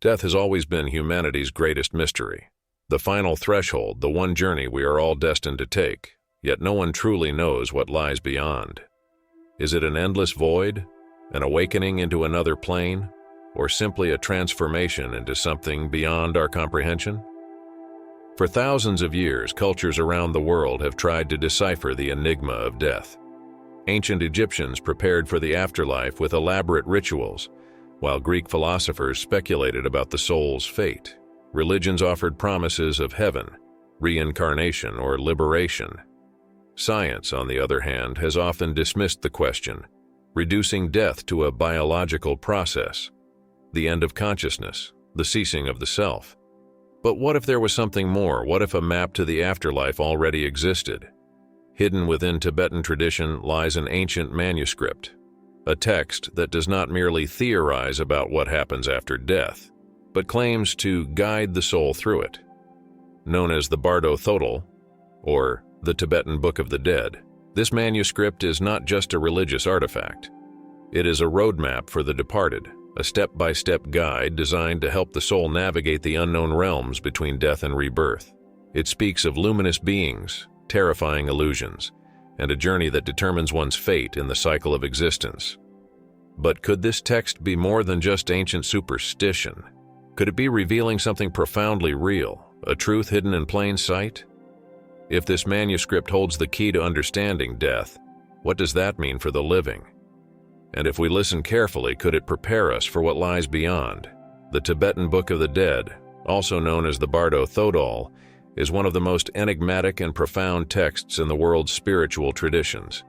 Death has always been humanity's greatest mystery. The final threshold, the one journey we are all destined to take, yet no one truly knows what lies beyond. Is it an endless void, an awakening into another plane, or simply a transformation into something beyond our comprehension? For thousands of years, cultures around the world have tried to decipher the enigma of death. Ancient Egyptians prepared for the afterlife with elaborate rituals, while Greek philosophers speculated about the soul's fate. Religions offered promises of heaven, reincarnation, or liberation. Science, on the other hand, has often dismissed the question, reducing death to a biological process, the end of consciousness, the ceasing of the self. But what if there was something more? What if a map to the afterlife already existed? Hidden within Tibetan tradition lies an ancient manuscript, a text that does not merely theorize about what happens after death, but claims to guide the soul through it. Known as the Bardo Thodol, or the Tibetan Book of the Dead, this manuscript is not just a religious artifact. It is a roadmap for the departed, a step-by-step guide designed to help the soul navigate the unknown realms between death and rebirth. It speaks of luminous beings, terrifying illusions, and a journey that determines one's fate in the cycle of existence. But could this text be more than just ancient superstition? Could it be revealing something profoundly real, a truth hidden in plain sight? If this manuscript holds the key to understanding death, what does that mean for the living? And if we listen carefully, could it prepare us for what lies beyond? The Tibetan Book of the Dead, also known as the Bardo Thodol, is one of the most enigmatic and profound texts in the world's spiritual traditions.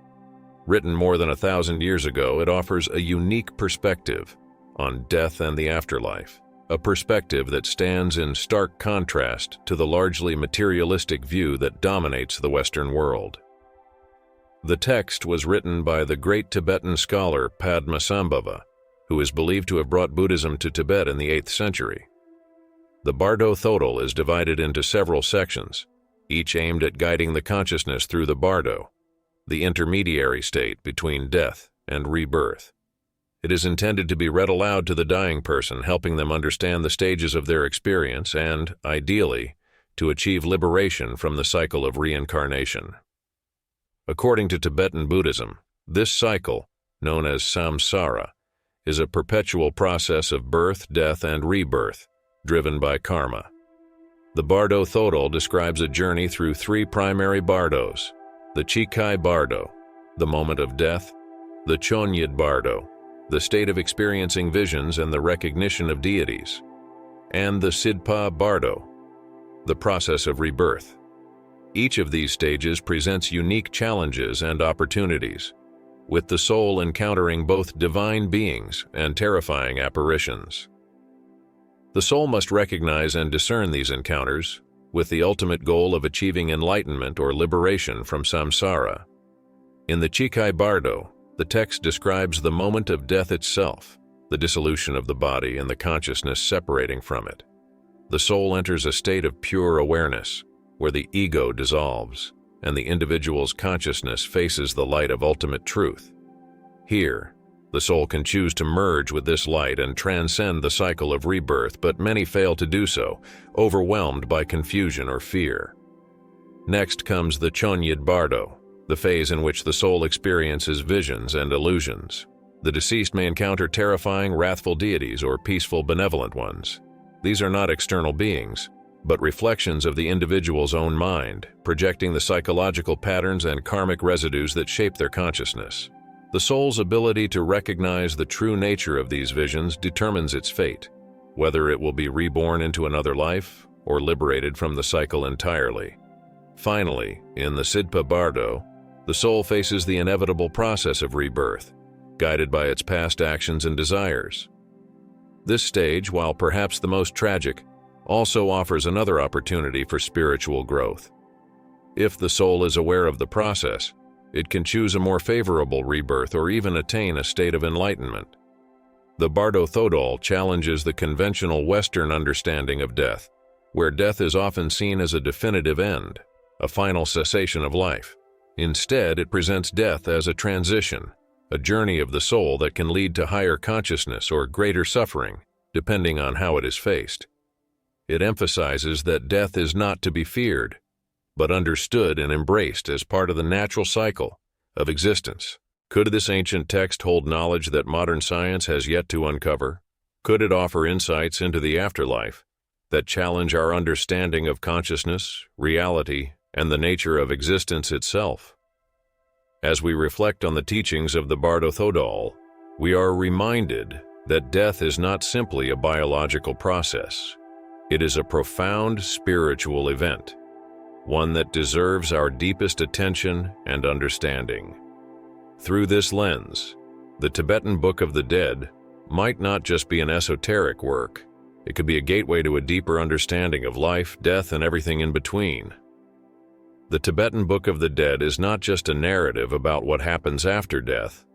Written more than 1,000 years ago, it offers a unique perspective on death and the afterlife, a perspective that stands in stark contrast to the largely materialistic view that dominates the Western world. The text was written by the great Tibetan scholar Padmasambhava, who is believed to have brought Buddhism to Tibet in the 8th century. The Bardo Thodol is divided into several sections, each aimed at guiding the consciousness through the bardo, the intermediary state between death and rebirth. It is intended to be read aloud to the dying person, helping them understand the stages of their experience and, ideally, to achieve liberation from the cycle of reincarnation. According to Tibetan Buddhism, this cycle, known as samsara, is a perpetual process of birth, death, and rebirth, driven by karma. The Bardo Thodol describes a journey through 3 primary bardos: the Chikai Bardo, the moment of death; the Chonyid Bardo, the state of experiencing visions and the recognition of deities; and the Sidpa Bardo, the process of rebirth. Each of these stages presents unique challenges and opportunities, with the soul encountering both divine beings and terrifying apparitions. The soul must recognize and discern these encounters, with the ultimate goal of achieving enlightenment or liberation from samsara. In the Chikai Bardo, the text describes the moment of death itself, the dissolution of the body and the consciousness separating from it. The soul enters a state of pure awareness, where the ego dissolves, and the individual's consciousness faces the light of ultimate truth. Here, the soul can choose to merge with this light and transcend the cycle of rebirth, but many fail to do so, overwhelmed by confusion or fear. Next comes the Chonyid Bardo, the phase in which the soul experiences visions and illusions. The deceased may encounter terrifying, wrathful deities or peaceful, benevolent ones. These are not external beings, but reflections of the individual's own mind, projecting the psychological patterns and karmic residues that shape their consciousness. The soul's ability to recognize the true nature of these visions determines its fate, whether it will be reborn into another life or liberated from the cycle entirely. Finally, in the Sidpa Bardo, the soul faces the inevitable process of rebirth, guided by its past actions and desires. This stage, while perhaps the most tragic, also offers another opportunity for spiritual growth. If the soul is aware of the process, it can choose a more favorable rebirth or even attain a state of enlightenment. The Bardo Thodol challenges the conventional Western understanding of death, where death is often seen as a definitive end, a final cessation of life. Instead, it presents death as a transition, a journey of the soul that can lead to higher consciousness or greater suffering, depending on how it is faced. It emphasizes that death is not to be feared, but understood and embraced as part of the natural cycle of existence. Could this ancient text hold knowledge that modern science has yet to uncover? Could it offer insights into the afterlife that challenge our understanding of consciousness, reality, and the nature of existence itself? As we reflect on the teachings of the Bardo Thodol, we are reminded that death is not simply a biological process. It is a profound spiritual event, one that deserves our deepest attention and understanding. Through this lens, the Tibetan Book of the Dead might not just be an esoteric work. It could be a gateway to a deeper understanding of life, death, and everything in between. The Tibetan Book of the Dead is not just a narrative about what happens after death.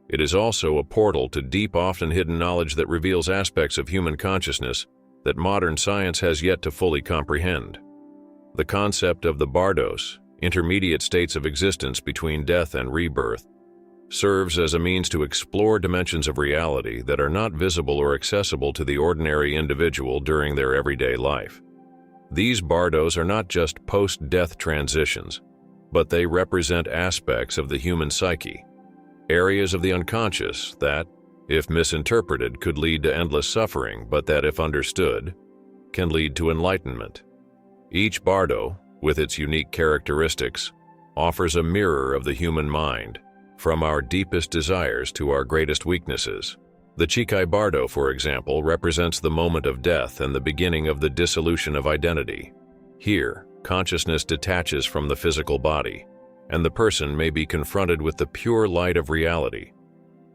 It is also a portal to deep, often hidden knowledge that reveals aspects of human consciousness that modern science has yet to fully comprehend. The concept of the bardos, intermediate states of existence between death and rebirth, serves as a means to explore dimensions of reality that are not visible or accessible to the ordinary individual during their everyday life. These bardos are not just post-death transitions, but they represent aspects of the human psyche, areas of the unconscious that, if misinterpreted, could lead to endless suffering, but that, if understood, can lead to enlightenment. Each bardo, with its unique characteristics, offers a mirror of the human mind, from our deepest desires to our greatest weaknesses. The Chikai Bardo, for example, represents the moment of death and the beginning of the dissolution of identity. Here, consciousness detaches from the physical body, and the person may be confronted with the pure light of reality.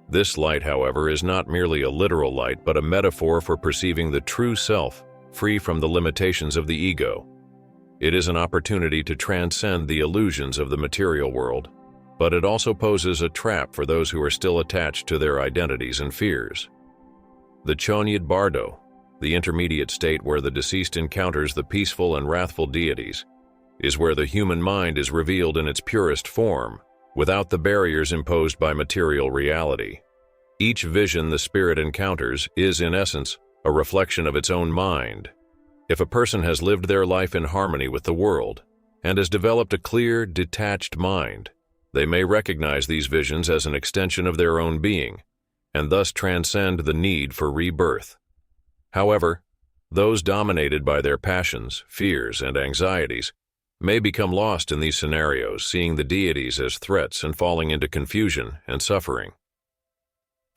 This light, however, is not merely a literal light, but a metaphor for perceiving the true self, free from the limitations of the ego. It is an opportunity to transcend the illusions of the material world, but it also poses a trap for those who are still attached to their identities and fears. The Chonyad Bardo, the intermediate state where the deceased encounters the peaceful and wrathful deities, is where the human mind is revealed in its purest form, without the barriers imposed by material reality. Each vision the spirit encounters is, in essence, a reflection of its own mind. If a person has lived their life in harmony with the world and has developed a clear, detached mind, they may recognize these visions as an extension of their own being, and thus transcend the need for rebirth. However, those dominated by their passions, fears, and anxieties may become lost in these scenarios, seeing the deities as threats and falling into confusion and suffering.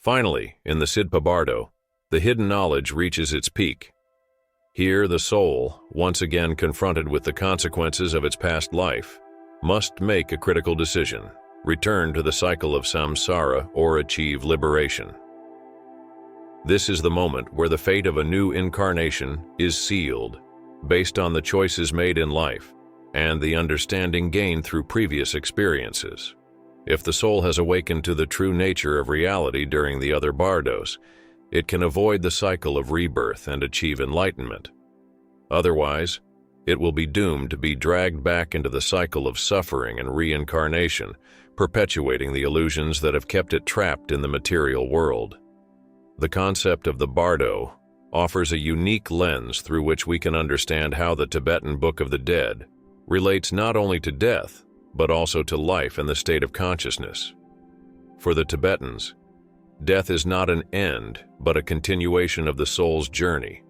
Finally, in the Sidpa Bardo, the hidden knowledge reaches its peak. Here, the soul, once again confronted with the consequences of its past life, must make a critical decision, return to the cycle of samsara, or achieve liberation. This is the moment where the fate of a new incarnation is sealed, based on the choices made in life and the understanding gained through previous experiences. If the soul has awakened to the true nature of reality during the other bardos, it can avoid the cycle of rebirth and achieve enlightenment. Otherwise, it will be doomed to be dragged back into the cycle of suffering and reincarnation, perpetuating the illusions that have kept it trapped in the material world. The concept of the Bardo offers a unique lens through which we can understand how the Tibetan Book of the Dead relates not only to death, but also to life and the state of consciousness. For the Tibetans, death is not an end, but a continuation of the soul's journey,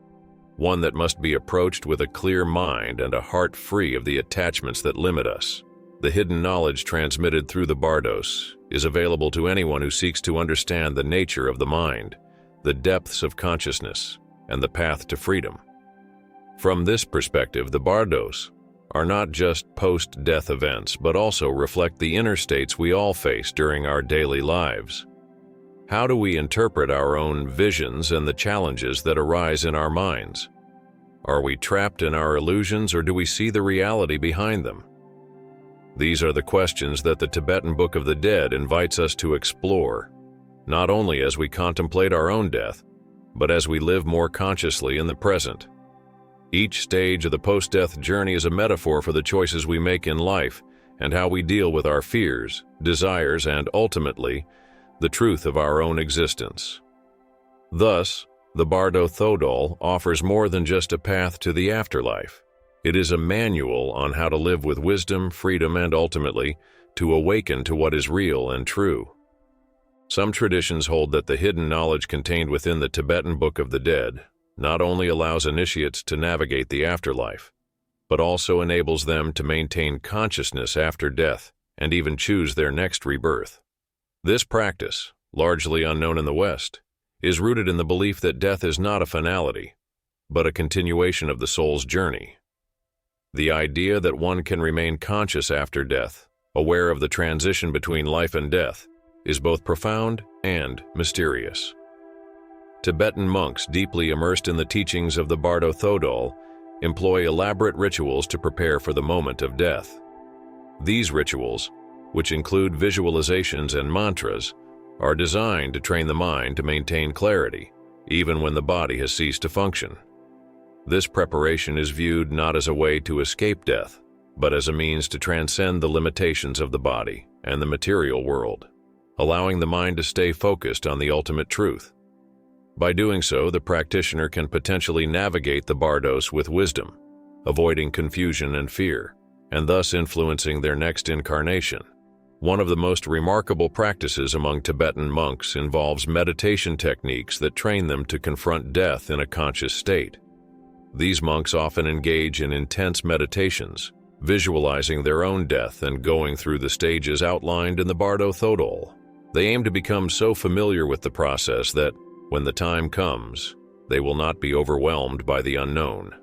one that must be approached with a clear mind and a heart free of the attachments that limit us. The hidden knowledge transmitted through the bardos is available to anyone who seeks to understand the nature of the mind, the depths of consciousness, and the path to freedom. From this perspective, the bardos are not just post-death events, but also reflect the inner states we all face during our daily lives. How do we interpret our own visions and the challenges that arise in our minds? Are we trapped in our illusions, or do we see the reality behind them? These are the questions that the Tibetan Book of the Dead invites us to explore, not only as we contemplate our own death, but as we live more consciously in the present. Each stage of the post-death journey is a metaphor for the choices we make in life and how we deal with our fears, desires, and ultimately, the truth of our own existence. Thus, The Bardo Thodol offers more than just a path to the afterlife. It is a manual on how to live with wisdom, freedom, and ultimately, to awaken to what is real and true. Some traditions hold that the hidden knowledge contained within the Tibetan Book of the Dead not only allows initiates to navigate the afterlife, but also enables them to maintain consciousness after death and even choose their next rebirth. This practice, largely unknown in the West, is rooted in the belief that death is not a finality, but a continuation of the soul's journey. The idea that one can remain conscious after death, aware of the transition between life and death, is both profound and mysterious. Tibetan monks deeply immersed in the teachings of the Bardo Thodol employ elaborate rituals to prepare for the moment of death. These rituals, which include visualizations and mantras, are designed to train the mind to maintain clarity, even when the body has ceased to function. This preparation is viewed not as a way to escape death, but as a means to transcend the limitations of the body and the material world, allowing the mind to stay focused on the ultimate truth. By doing so, the practitioner can potentially navigate the bardos with wisdom, avoiding confusion and fear, and thus influencing their next incarnation. One of the most remarkable practices among Tibetan monks involves meditation techniques that train them to confront death in a conscious state. These monks often engage in intense meditations, visualizing their own death and going through the stages outlined in the Bardo Thodol. They aim to become so familiar with the process that, when the time comes, they will not be overwhelmed by the unknown.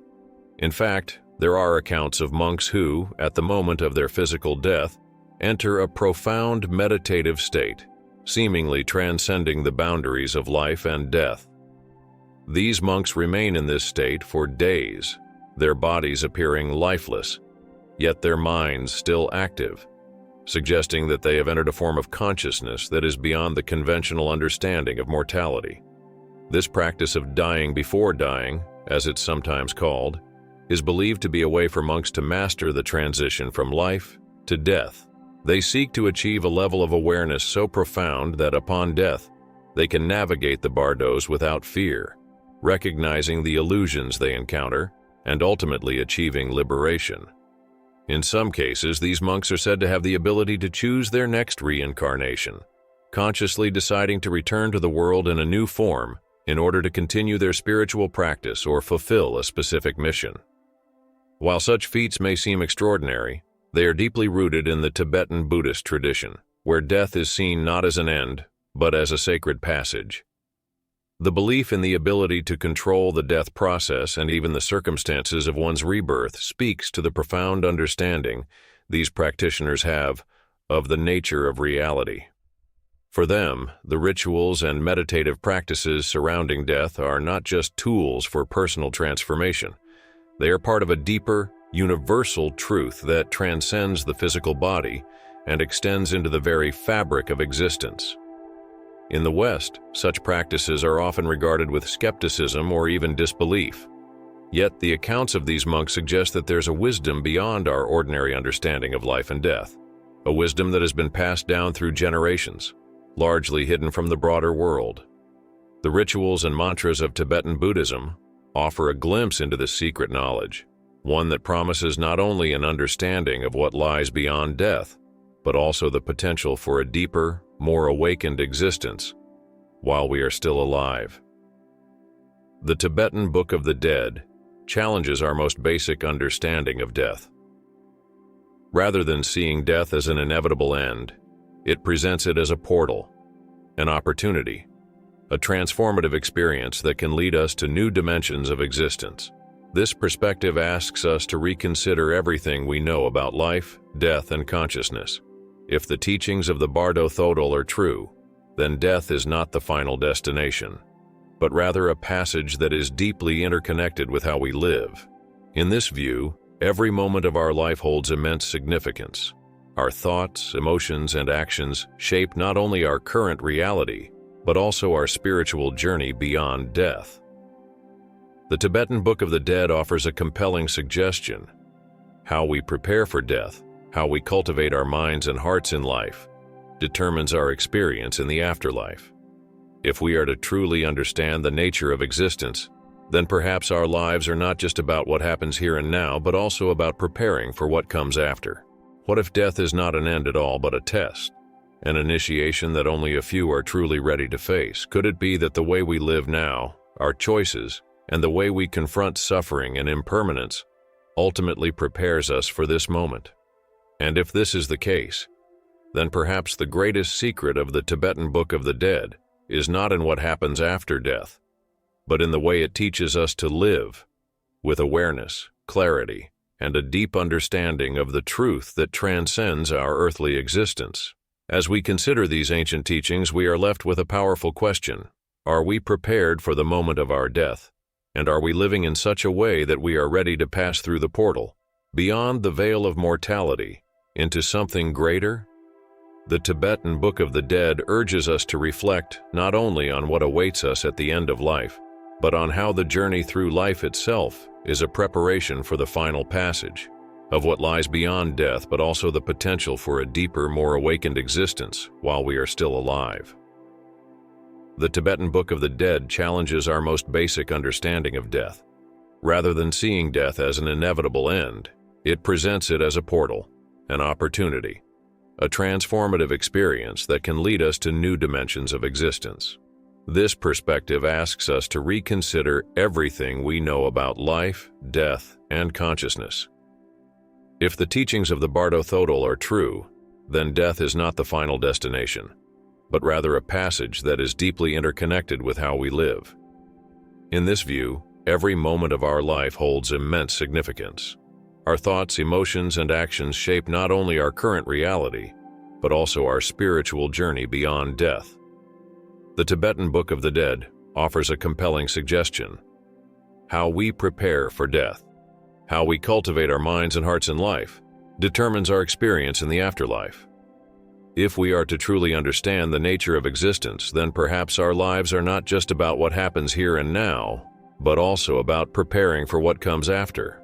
In fact, there are accounts of monks who, at the moment of their physical death, enter a profound meditative state, seemingly transcending the boundaries of life and death. These monks remain in this state for days, their bodies appearing lifeless, yet their minds still active, suggesting that they have entered a form of consciousness that is beyond the conventional understanding of mortality. This practice of dying before dying, as it's sometimes called, is believed to be a way for monks to master the transition from life to death. They seek to achieve a level of awareness so profound that upon death, they can navigate the bardos without fear, recognizing the illusions they encounter and ultimately achieving liberation. In some cases, these monks are said to have the ability to choose their next reincarnation, consciously deciding to return to the world in a new form in order to continue their spiritual practice or fulfill a specific mission. While such feats may seem extraordinary, they are deeply rooted in the Tibetan Buddhist tradition, where death is seen not as an end, but as a sacred passage. The belief in the ability to control the death process and even the circumstances of one's rebirth speaks to the profound understanding these practitioners have of the nature of reality. For them, the rituals and meditative practices surrounding death are not just tools for personal transformation. They are part of a deeper, universal truth that transcends the physical body and extends into the very fabric of existence. In the West, such practices are often regarded with skepticism or even disbelief. Yet the accounts of these monks suggest that there's a wisdom beyond our ordinary understanding of life and death, a wisdom that has been passed down through generations, largely hidden from the broader world. The rituals and mantras of Tibetan Buddhism offer a glimpse into this secret knowledge, one that promises not only an understanding of what lies beyond death, but also the potential for a deeper, more awakened existence while we are still alive. The Tibetan Book of the Dead challenges our most basic understanding of death. Rather than seeing death as an inevitable end, it presents it as a portal, an opportunity, a transformative experience that can lead us to new dimensions of existence. This perspective asks us to reconsider everything we know about life, death, and consciousness. If the teachings of the Bardo Thodol are true, then death is not the final destination, but rather a passage that is deeply interconnected with how we live. In this view, every moment of our life holds immense significance. Our thoughts, emotions, and actions shape not only our current reality, but also our spiritual journey beyond death. The Tibetan Book of the Dead offers a compelling suggestion. How we prepare for death, how we cultivate our minds and hearts in life, determines our experience in the afterlife. If we are to truly understand the nature of existence, then perhaps our lives are not just about what happens here and now, but also about preparing for what comes after. What if death is not an end at all, but a test, an initiation that only a few are truly ready to face? Could it be that the way we live now, our choices, and the way we confront suffering and impermanence ultimately prepares us for this moment? And if this is the case, then perhaps the greatest secret of the Tibetan Book of the Dead is not in what happens after death, but in the way it teaches us to live with awareness, clarity, and a deep understanding of the truth that transcends our earthly existence. As we consider these ancient teachings, we are left with a powerful question. Are we prepared for the moment of our death? And are we living in such a way that we are ready to pass through the portal, beyond the veil of mortality, into something greater? The Tibetan Book of the Dead urges us to reflect not only on what awaits us at the end of life, but on how the journey through life itself is a preparation for the final passage, of what lies beyond death, but also the potential for a deeper, more awakened existence while we are still alive. The Tibetan Book of the Dead challenges our most basic understanding of death. Rather than seeing death as an inevitable end, it presents it as a portal, an opportunity, a transformative experience that can lead us to new dimensions of existence. This perspective asks us to reconsider everything we know about life, death, and consciousness. If the teachings of the Bardo Thodol are true, then death is not the final destination, but rather a passage that is deeply interconnected with how we live. In this view, every moment of our life holds immense significance. Our thoughts, emotions, and actions shape not only our current reality, but also our spiritual journey beyond death. The Tibetan Book of the Dead offers a compelling suggestion. How we prepare for death, how we cultivate our minds and hearts in life, determines our experience in the afterlife. If we are to truly understand the nature of existence, then perhaps our lives are not just about what happens here and now, but also about preparing for what comes after.